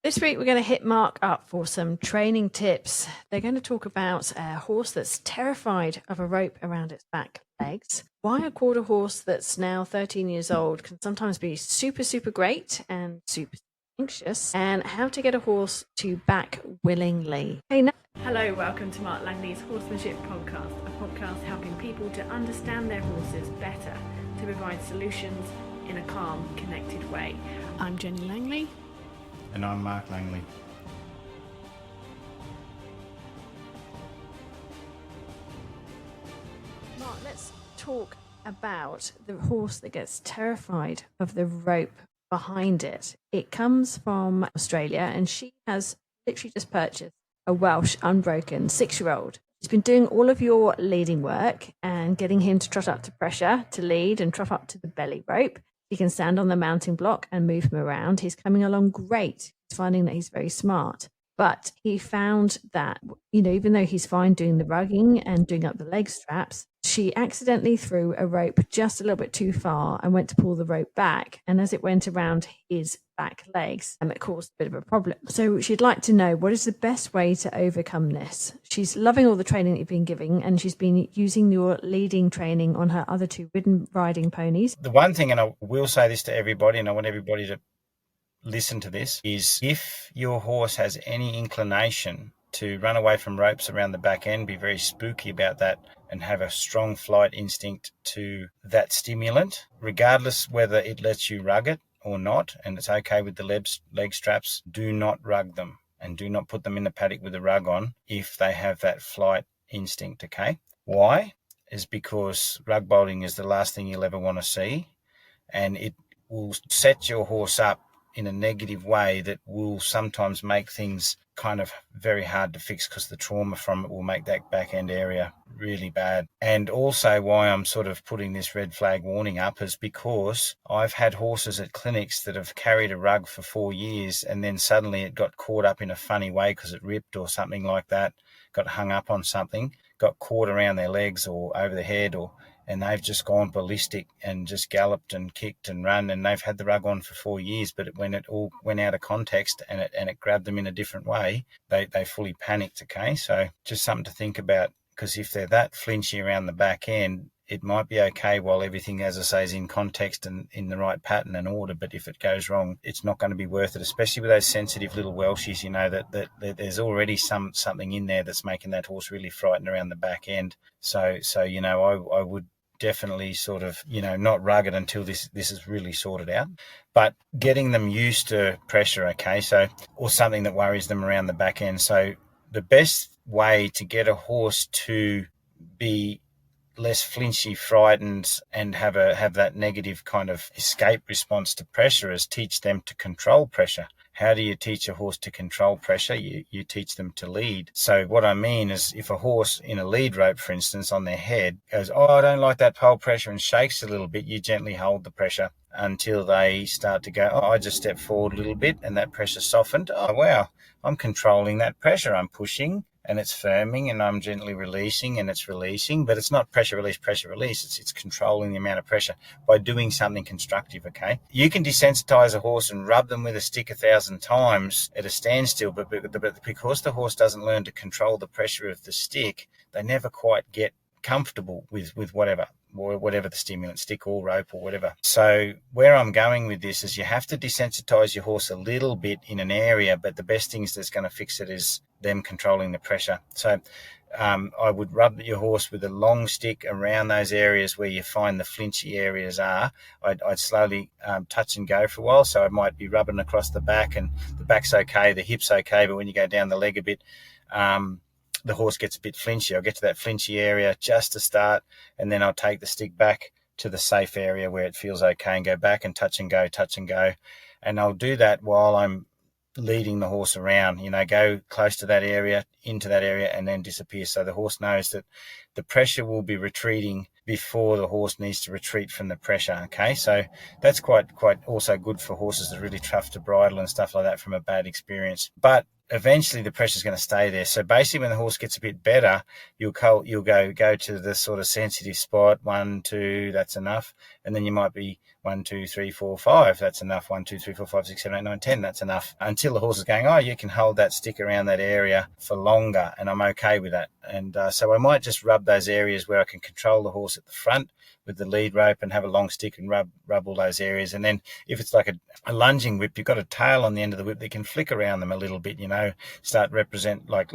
This week we're going to hit Mark up for some training tips. They're going to talk about a horse that's terrified of a rope around its back legs, why a quarter horse that's now 13 years old can sometimes be super great and super anxious, and how to get a horse to back willingly. Hello, welcome to Mark Langley's Horsemanship Podcast, a podcast helping people to understand their horses better, to provide solutions in a calm, connected way. I'm Jenny Langley. And I'm Mark Langley. Mark, let's talk about the horse that gets terrified of the rope behind it. It comes from Australia, and she has literally just purchased a Welsh unbroken 6-year-old. She's been doing all of your leading work and getting him to trot up to pressure, to lead and trot up to the belly rope. He can stand on the mounting block and move him around. He's coming along great. He's finding that he's very smart. But he found that, even though he's fine doing the rugging and doing up the leg straps, she accidentally threw a rope just a little bit too far and went to pull the rope back. And as it went around his back legs, it caused a bit of a problem. So she'd like to know, what is the best way to overcome this? She's loving all the training that you've been giving, and she's been using your leading training on her other 2 riding ponies. The one thing, and I will say this to everybody, and I want everybody to listen to this, is if your horse has any inclination to run away from ropes around the back end, be very spooky about that and have a strong flight instinct to that stimulant, regardless whether it lets you rug it or not, and it's okay with the leg straps, do not rug them and do not put them in the paddock with a rug on if they have that flight instinct, okay? Why? Is because rug bolting is the last thing you'll ever want to see, and it will set your horse up in a negative way that will sometimes make things kind of very hard to fix, because the trauma from it will make that back end area really bad. And also why I'm sort of putting this red flag warning up is because I've had horses at clinics that have carried a rug for 4 years, and then suddenly it got caught up in a funny way because it ripped or something like that, got hung up on something, got caught around their legs or over the head, and they've just gone ballistic and just galloped and kicked and run, and they've had the rug on for 4 years, but when it all went out of context and it grabbed them in a different way, they fully panicked, okay? So just something to think about, because if they're that flinchy around the back end, it might be okay while everything, as I say, is in context and in the right pattern and order, but if it goes wrong, it's not going to be worth it, especially with those sensitive little Welshies, that there's already something in there that's making that horse really frightened around the back end. So I would definitely sort of, not rug it until this is really sorted out. But getting them used to pressure, okay, or something that worries them around the back end. So the best way to get a horse to be less flinchy, frightened, and have that negative kind of escape response to pressure is teach them to control pressure. How do you teach a horse to control pressure? You teach them to lead. So what I mean is, if a horse in a lead rope, for instance, on their head goes, "Oh, I don't like that pole pressure," and shakes a little bit, you gently hold the pressure until they start to go, "Oh, I just stepped forward a little bit and that pressure softened. Oh, wow, I'm controlling that pressure. I'm pushing and it's firming, and I'm gently releasing and it's releasing." But it's not pressure release. It's controlling the amount of pressure by doing something constructive, okay? You can desensitize a horse and rub them with a stick 1,000 times at a standstill, but because the horse doesn't learn to control the pressure of the stick, they never quite get comfortable with whatever the stimulant, stick or rope or whatever. So where I'm going with this is, you have to desensitize your horse a little bit in an area, but the best things that's going to fix it is them controlling the pressure. So I would rub your horse with a long stick around those areas where you find the flinchy areas are. I'd slowly touch and go for a while. So I might be rubbing across the back, and the back's okay, the hip's okay, but when you go down the leg a bit, the horse gets a bit flinchy. I'll get to that flinchy area just to start, and then I'll take the stick back to the safe area where it feels okay and go back and touch and go. And I'll do that while I'm leading the horse around, go close to that area, into that area, and then disappear. So the horse knows that the pressure will be retreating before the horse needs to retreat from the pressure, okay? So that's quite also good for horses that are really tough to bridle and stuff like that from a bad experience. But eventually the pressure's going to stay there. So basically, when the horse gets a bit better, you'll go to the sort of sensitive spot, 1, 2, that's enough. And then you might be 1, 2, 3, 4, 5, that's enough. 1, 2, 3, 4, 5, 6, 7, 8, 9, 10, that's enough. Until the horse is going, oh, you can hold that stick around that area for longer, and I'm okay with that. And so I might just rub those areas where I can control the horse at the front with the lead rope and have a long stick and rub all those areas. And then if it's like a lunging whip, you've got a tail on the end of the whip that can flick around them a little bit, start represent like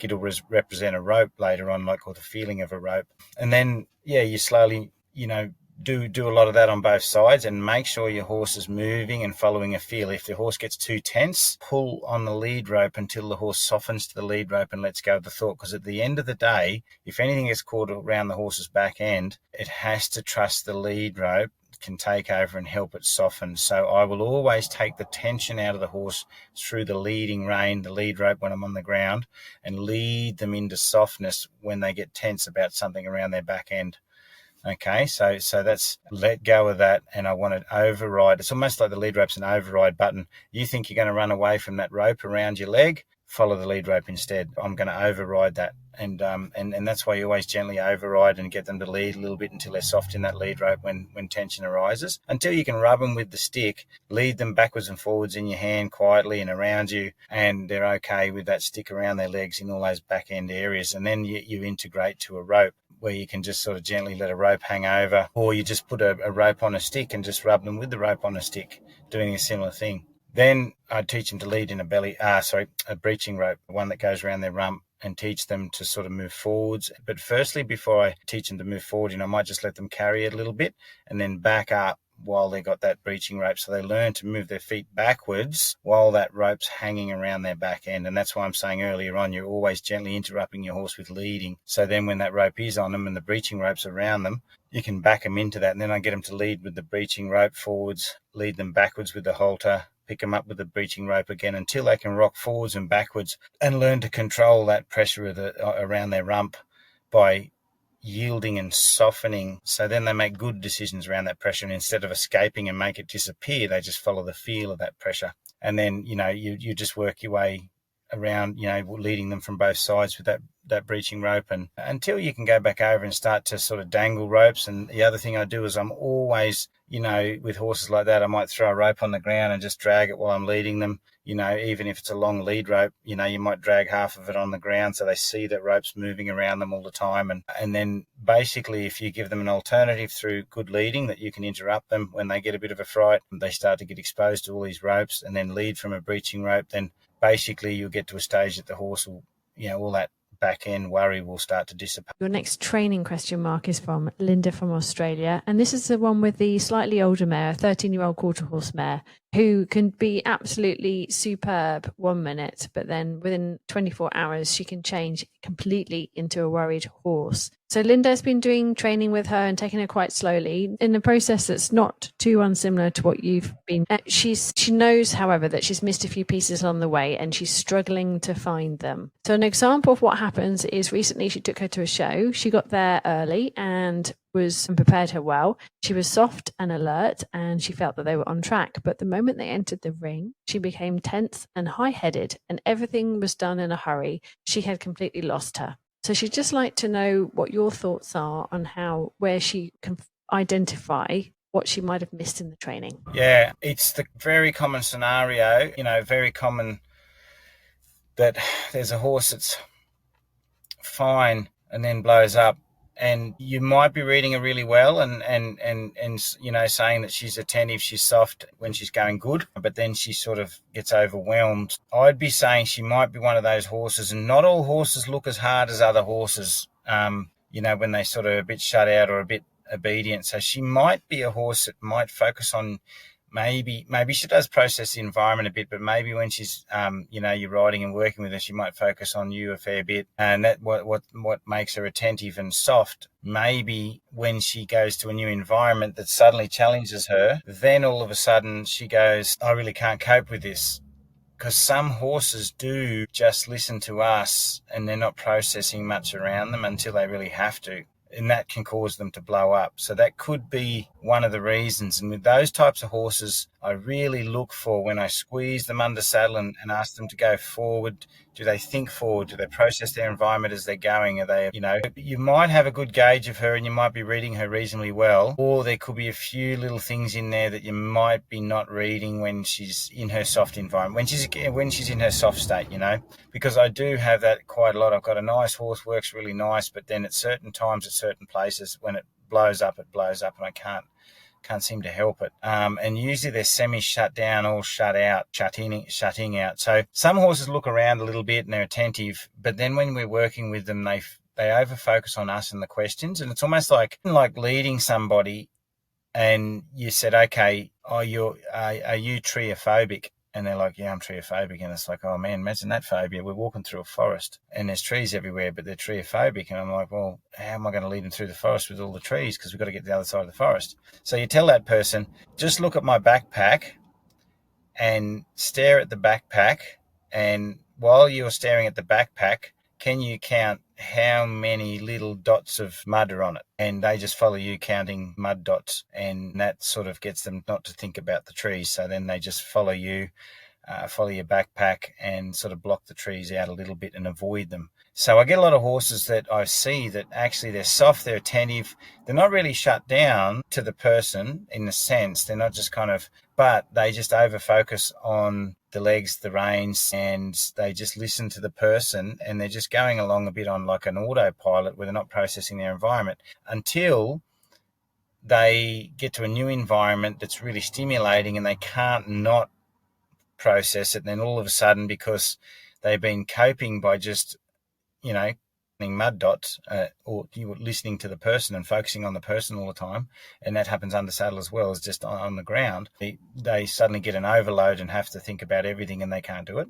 it'll represent a rope later on, or the feeling of a rope. And then, you slowly, do a lot of that on both sides, and make sure your horse is moving and following a feel. If the horse gets too tense, pull on the lead rope until the horse softens to the lead rope and lets go of the thought. Because at the end of the day, if anything gets caught around the horse's back end, it has to trust the lead rope can take over and help it soften. So I will always take the tension out of the horse through the leading rein, the lead rope when I'm on the ground, and lead them into softness when they get tense about something around their back end. Okay, so that's let go of that, and I want to override. It's almost like the lead rope's an override button. You think you're going to run away from that rope around your leg, follow the lead rope instead. I'm going to override that, and that's why you always gently override and get them to lead a little bit until they're soft in that lead rope when tension arises, until you can rub them with the stick, lead them backwards and forwards in your hand quietly and around you, and they're okay with that stick around their legs in all those back end areas. And then you integrate to a rope, where you can just sort of gently let a rope hang over, or you just put a rope on a stick and just rub them with the rope on a stick, doing a similar thing. Then I'd teach them to lead in a breeching rope, one that goes around their rump, and teach them to sort of move forwards. But firstly, before I teach them to move forward, I might just let them carry it a little bit and then back up while they got that breeching rope, so they learn to move their feet backwards while that rope's hanging around their back end. And that's why I'm saying earlier on, you're always gently interrupting your horse with leading. So then when that rope is on them and the breeching rope's around them, you can back them into that. And then I get them to lead with the breeching rope forwards, lead them backwards with the halter, pick them up with the breeching rope again until they can rock forwards and backwards and learn to control that pressure around their rump by yielding and softening. So then they make good decisions around that pressure, and instead of escaping and make it disappear, they just follow the feel of that pressure. And then you just work your way around, leading them from both sides with that breeching rope, and until you can go back over and start to sort of dangle ropes. And the other thing I do is I'm always, with horses like that, I might throw a rope on the ground and just drag it while I'm leading them. Even if it's a long lead rope, you might drag half of it on the ground so they see that rope's moving around them all the time. And then basically, if you give them an alternative through good leading, that you can interrupt them when they get a bit of a fright, they start to get exposed to all these ropes, and then lead from a breeching rope, then basically you'll get to a stage that the horse will, all that back end worry will start to dissipate. Your next training question, Mark, is from Linda from Australia, and this is the one with the slightly older mare, a 13-year-old quarter horse mare, who can be absolutely superb 1 minute, but then within 24 hours she can change completely into a worried horse. So Linda's been doing training with her and taking her quite slowly in a process that's not too unsimilar to what you've been. She knows, however, that she's missed a few pieces on the way and she's struggling to find them. So an example of what happens is recently she took her to a show. She got there early and prepared her well. She was soft and alert and she felt that they were on track. But the moment they entered the ring, she became tense and high-headed and everything was done in a hurry. She had completely lost her. So she'd just like to know what your thoughts are on where she can identify what she might have missed in the training. Yeah, it's the very common scenario, very common that there's a horse that's fine and then blows up. And you might be reading her really well and saying that she's attentive, she's soft when she's going good, but then she sort of gets overwhelmed. I'd be saying she might be one of those horses, and not all horses look as hard as other horses, when they sort of a bit shut out or a bit obedient. So she might be a horse that might focus on maybe she does process the environment a bit, but maybe when she's, you're riding and working with her, she might focus on you a fair bit. And that what makes her attentive and soft. Maybe when she goes to a new environment that suddenly challenges her, then all of a sudden she goes, I really can't cope with this. Because some horses do just listen to us and they're not processing much around them until they really have to. And that can cause them to blow up. So that could be one of the reasons. And with those types of horses, I really look for when I squeeze them under saddle and ask them to go forward. Do they think forward? Do they process their environment as they're going? Are they, you might have a good gauge of her and you might be reading her reasonably well, or there could be a few little things in there that you might be not reading when she's in her soft environment, when she's in her soft state, because I do have that quite a lot. I've got a nice horse, works really nice, but then at certain times, at certain places, when it blows up, and I can't seem to help it. And usually they're semi-shut down or shutting out. So some horses look around a little bit and they're attentive, but then when we're working with them, they over focus on us and the questions, and it's almost like leading somebody. And you said, okay, are you triophobic? And they're like, yeah, I'm triophobic. And it's like, oh man, imagine that phobia. We're walking through a forest and there's trees everywhere, but they're triophobic. And I'm like, well, how am I going to lead them through the forest with all the trees? Because we've got to get to the other side of the forest. So you tell that person, just look at my backpack and stare at the backpack. And while you're staring at the backpack, can you count how many little dots of mud are on it? And they just follow you counting mud dots, and that sort of gets them not to think about the trees. So then they just follow you, follow your backpack, and sort of block the trees out a little bit and avoid them. So I get a lot of horses that I see that actually they're soft, they're attentive, they're not really shut down to the person in the sense, they're not just but they just over focus on the legs, the reins, and they just listen to the person, and they're just going along a bit on like an autopilot where they're not processing their environment until they get to a new environment that's really stimulating and they can't not process it. And then all of a sudden, because they've been coping by just, mud dots, or you were listening to the person and focusing on the person all the time, and that happens under saddle as well as just on the ground, they suddenly get an overload and have to think about everything and they can't do it.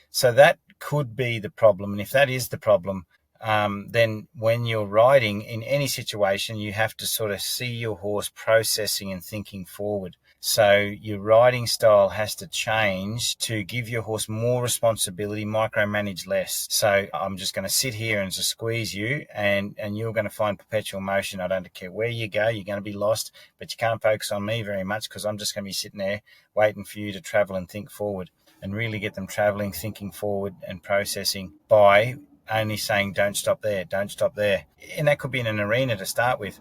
So that could be the problem. And if that is the problem, then when you're riding in any situation, you have to sort of see your horse processing and thinking forward. So your riding style has to change to give your horse more responsibility, micromanage less. So I'm just going to sit here and just squeeze you, and you're going to find perpetual motion. I don't care where you go, you're going to be lost, but you can't focus on me very much because I'm just going to be sitting there waiting for you to travel and think forward, and really get them traveling, thinking forward and processing by only saying, don't stop there, don't stop there. And that could be in an arena to start with.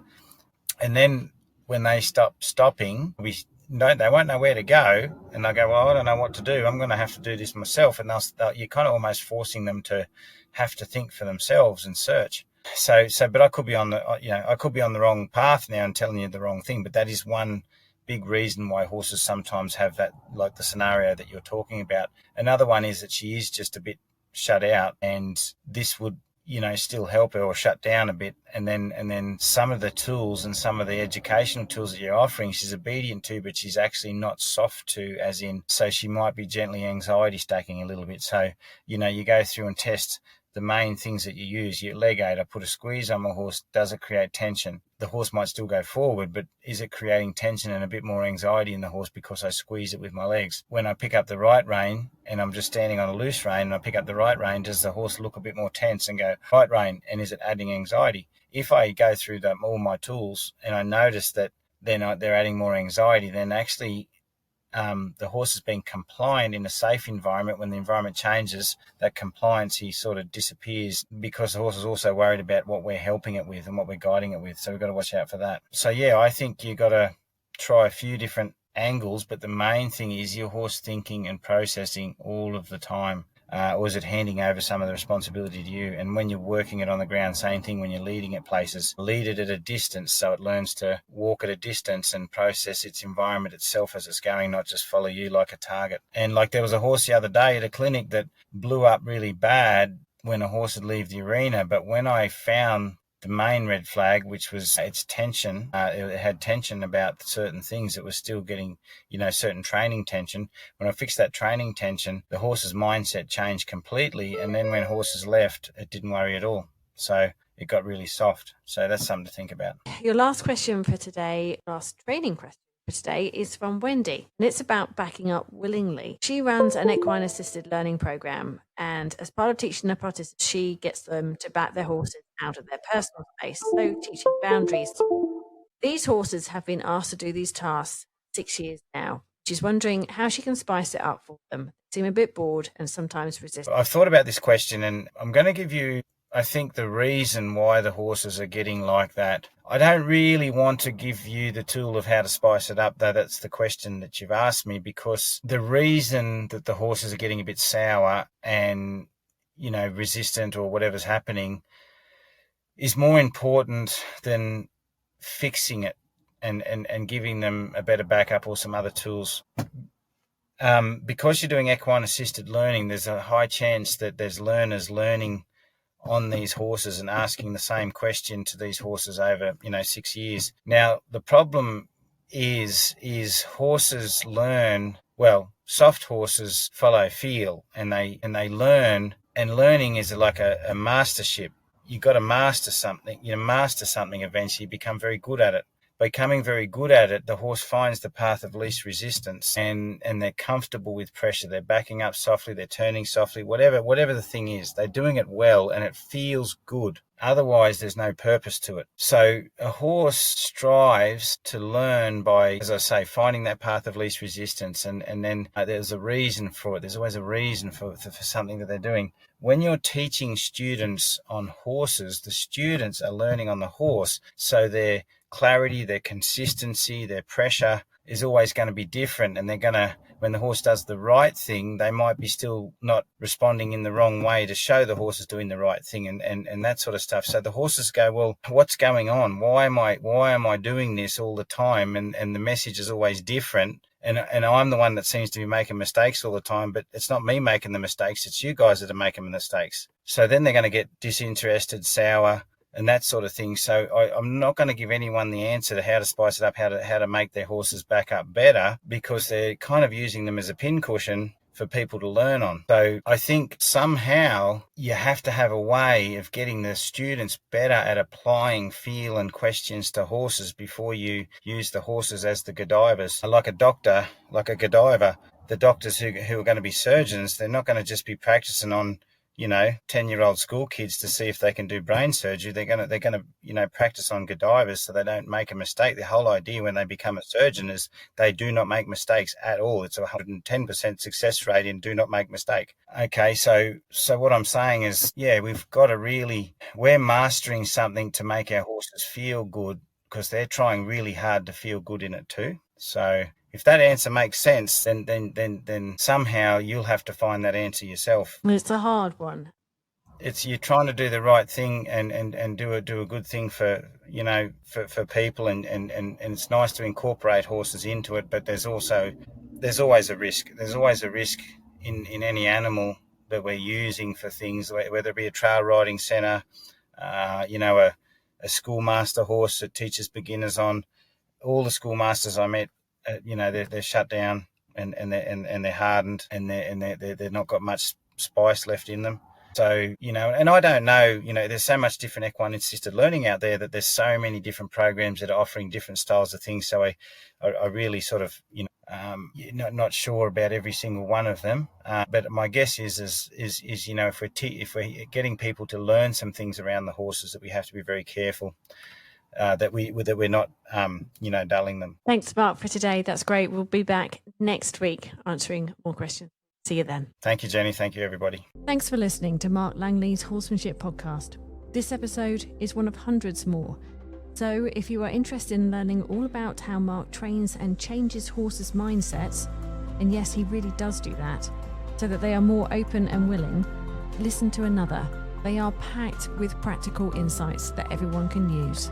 And then when they stopping, they won't know where to go, and they'll go, well, I don't know what to do. I'm going to have to do this myself. And you're kind of almost forcing them to have to think for themselves and search. But I could be on the wrong path now and telling you the wrong thing. But that is one big reason why horses sometimes have that, like the scenario that you're talking about. Another one is that she is just a bit shut out, and this would still help her, or shut down a bit. And then some of the tools and some of the educational tools that you're offering, she's obedient to, but she's actually not soft to, so she might be gently anxiety stacking a little bit. So, you go through and test the main things that you use. Your leg aid, I put a squeeze on my horse. Does it create tension? The horse might still go forward, but is it creating tension and a bit more anxiety in the horse because I squeeze it with my legs? When I pick up the right rein and I'm just standing on a loose rein and I pick up the right rein, does the horse look a bit more tense and go, right rein, and is it adding anxiety? If I go through all my tools and I notice that they're adding more anxiety, then actually the horse is being compliant in a safe environment. When the environment changes, that compliance, he sort of disappears, because the horse is also worried about what we're helping it with and what we're guiding it with. So we've got to watch out for that. So yeah, I think you've got to try a few different angles, but the main thing is your horse thinking and processing all of the time. Or is it handing over some of the responsibility to you? And when you're working it on the ground, same thing when you're leading it places. Lead it at a distance so it learns to walk at a distance and process its environment itself as it's going, not just follow you like a target. And like there was a horse the other day at a clinic that blew up really bad when a horse would leave the arena. But when I found the main red flag, which was its tension, it had tension about certain things. It was still getting, certain training tension. When I fixed that training tension, the horse's mindset changed completely. And then when horses left, it didn't worry at all. So it got really soft. So that's something to think about. Your last question for today, last training question for today, is from Wendy, and it's about backing up willingly. She runs an equine assisted learning program, and as part of teaching the participants, she gets them to back their horses out of their personal space, so teaching boundaries. These horses have been asked to do these tasks 6 years now. She's wondering how she can spice it up for them. They seem a bit bored and sometimes resistant. I've thought about this question, and I'm going to give you, I think, the reason why the horses are getting like that. I don't really want to give you the tool of how to spice it up, though that's the question that you've asked me, because the reason that the horses are getting a bit sour and, resistant or whatever's happening is more important than fixing it and giving them a better backup or some other tools. Because you're doing equine assisted learning, there's a high chance that there's learners learning on these horses and asking the same question to these horses over 6 years. Now the problem is horses learn, well, soft horses follow feel, and they learn, and learning is like a mastership. You've got to master something. You master something eventually, you become very good at it. Becoming very good at it, the horse finds the path of least resistance, and they're comfortable with pressure. They're backing up softly, they're turning softly, whatever the thing is, they're doing it well and it feels good. Otherwise, there's no purpose to it. So a horse strives to learn by, as I say, finding that path of least resistance, and then there's a reason for it. There's always a reason for something that they're doing. When you're teaching students on horses, the students are learning on the horse, so their clarity, their consistency, their pressure is always going to be different, and they're going to, when the horse does the right thing, they might be still not responding in the wrong way to show the horse is doing the right thing, and that sort of stuff. So the horses go, well, what's going on? Why am I doing this all the time? And the message is always different. And I'm the one that seems to be making mistakes all the time, but it's not me making the mistakes. It's you guys that are making the mistakes. So then they're going to get disinterested, sour, and that sort of thing. So I'm not going to give anyone the answer to how to spice it up, how to make their horses back up better, because they're kind of using them as a pincushion for people to learn on. So I think somehow you have to have a way of getting the students better at applying feel and questions to horses before you use the horses as the Godivers. Like a doctor, like a Godiva, the doctors who are going to be surgeons, they're not going to just be practicing on 10-year-old school kids to see if they can do brain surgery. They're going to practice on Godivers so they don't make a mistake. The whole idea when they become a surgeon is they do not make mistakes at all. It's a 110% success rate in do not make mistake. Okay, so what I'm saying is, we've got to we're mastering something to make our horses feel good, because they're trying really hard to feel good in it too. So if that answer makes sense, then somehow you'll have to find that answer yourself. It's a hard one. You're trying to do the right thing and do a good thing for people, and it's nice to incorporate horses into it, but there's always a risk. There's always a risk in any animal that we're using for things, whether it be a trail riding centre, a schoolmaster horse that teaches beginners on. All the schoolmasters I met, they're shut down and they're hardened, and they're not got much spice left in them. So, and I don't know, there's so much different equine assisted learning out there that there's so many different programs that are offering different styles of things. So I really sort of, not sure about every single one of them. But my guess is if we're getting people to learn some things around the horses, that we have to be very careful. That we're not, dulling them. Thanks, Mark, for today. That's great. We'll be back next week answering more questions. See you then. Thank you, Jenny. Thank you, everybody. Thanks for listening to Mark Langley's Horsemanship Podcast. This episode is one of hundreds more. So if you are interested in learning all about how Mark trains and changes horses' mindsets, and yes, he really does do that, so that they are more open and willing, listen to another. They are packed with practical insights that everyone can use.